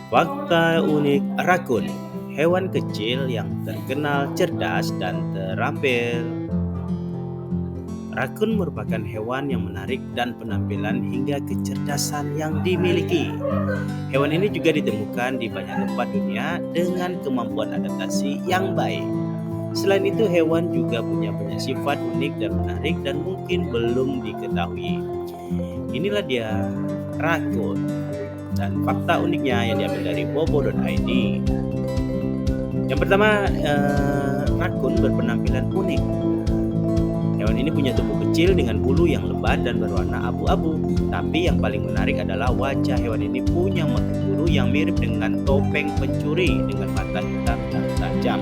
Fakta unik rakun, hewan kecil yang terkenal cerdas dan terampil. Rakun merupakan hewan yang menarik dan penampilan hingga kecerdasan yang dimiliki. Hewan ini juga ditemukan di banyak tempat dunia dengan kemampuan adaptasi yang baik. Selain itu, hewan juga punya banyak sifat unik dan menarik dan mungkin belum diketahui. Inilah dia rakun dan fakta uniknya yang diambil dari bobo.id. Yang pertama, rakun berpenampilan unik. Hewan ini punya tubuh kecil dengan bulu yang lebat dan berwarna abu-abu. Tapi yang paling menarik adalah wajah hewan ini punya motif bulu yang mirip dengan topeng pencuri dengan mata hitam yang tajam.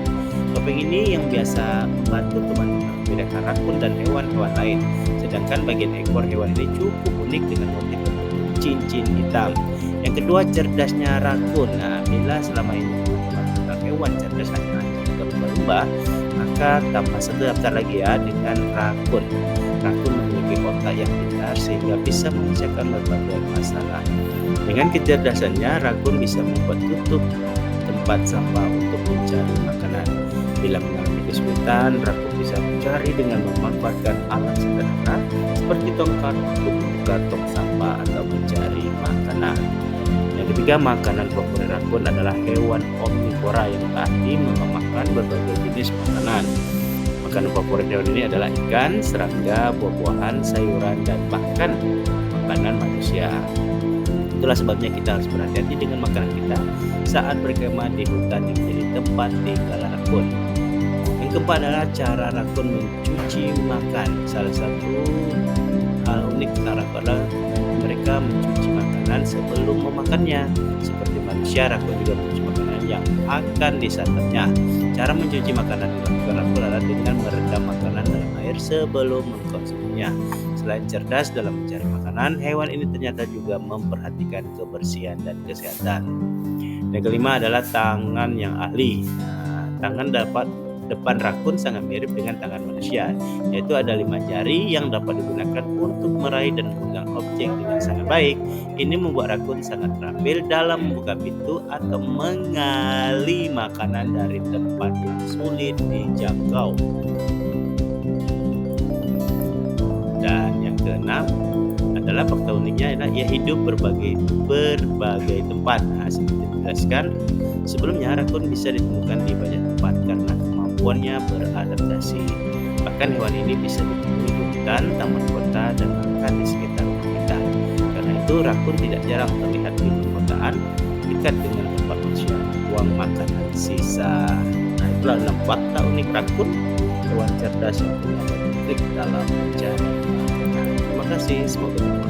Topeng ini yang biasa membantu teman-teman membedakan rakun dan hewan-hewan lain. Sedangkan bagian ekor hewan ini cukup unik dengan motif cincin hitam. Yang kedua, cerdasnya rakun. Nah, bila selama ini teman-teman tentang hewan cerdas hanya juga lumba-lumba, maka tambah satu daftar lagi ya dengan rakun. Rakun memiliki otak yang pintar sehingga bisa memecahkan berbagai masalah. Dengan kecerdasannya, rakun bisa membuat tutup tempat sampah untuk mencari makanan. Bila mengalami kesulitan, rakun bisa mencari dengan memanfaatkan alat sederhana seperti tongkat untuk membuka tong sampah atau mencari makanan. Yang ketiga, makanan favorit rakun adalah hewan omnivora yang ahli memakan berbagai jenis makanan. Makanan favorit hewan ini adalah ikan, serangga, buah-buahan, sayuran, dan bahkan makanan manusia. Itulah sebabnya kita harus berhati-hati dengan makanan kita saat berkemah di hutan yang menjadi tempat tinggal rakun. Yang keempat adalah cara rakun mencuci makan. Salah satu hal unik tentang rakun adalah mereka mencuci makanan sebelum memakannya. Seperti manusia, rakun juga mencuci makanan yang akan disantapnya. Cara mencuci makanan dilakukan rakun adalah dengan merendam makanan dalam air sebelum mengkonsumsinya. Selain cerdas dalam mencari makanan, hewan ini ternyata juga memperhatikan kebersihan dan kesehatan. Yang kelima adalah tangan yang ahli. Tangan depan rakun sangat mirip dengan tangan manusia, yaitu ada 5 jari yang dapat digunakan untuk meraih dan memegang objek dengan sangat baik. Ini membuat rakun sangat terampil dalam membuka pintu atau mengali makanan dari tempat yang sulit dijangkau. Dan yang keenam adalah fakta uniknya adalah ia hidup berbagai tempat. Seperti dijelaskan sebelumnya, rakun bisa ditemukan di banyak tempat karena kemampuannya beradaptasi. Bahkan hewan ini bisa ditemui di hutan, taman kota, dan bahkan di sekitar rumah kita. Karena itu, rakun tidak jarang terlihat di perkotaan dekat dengan tempat manusia buang makanan sisa. Nah, itulah 6 fakta unik rakun, hewan cerdas yang punya banyak trik dalam mencari makanan. Terima kasih, semoga bermanfaat.